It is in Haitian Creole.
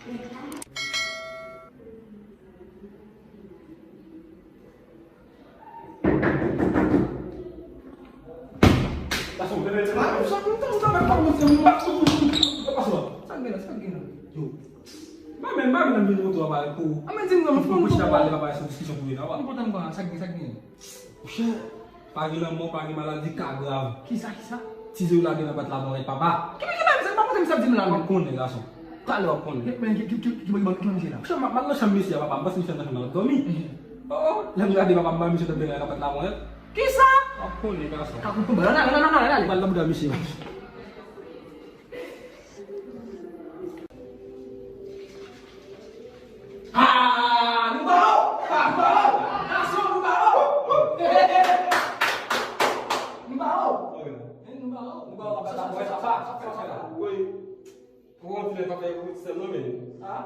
Langsung dari sana. Sampai kamu Sagina. Yo. Mami nambi mo to abal ko. Amen din naman Kung siya bali ka ba sa diskusyon ko ginawa. Ano po ba? Sagi. Siya. Pagi lang mo, pagi malang di kagam. Kisa. Sisu lagi na batla mo kay papa. Kami sa papa sa sabdi Ang kun ni laso. Kalo kun. Gimana sila? Siya malo siya miss ya papa, bas siya na domi. Oo, lang nga di ba pamba miss siya tabi nga batla mo. Kisa. Ako ni kaso. Aku pun na. Bala mo dami siya. Oi. Como você vai fazer o seu nome? Ah,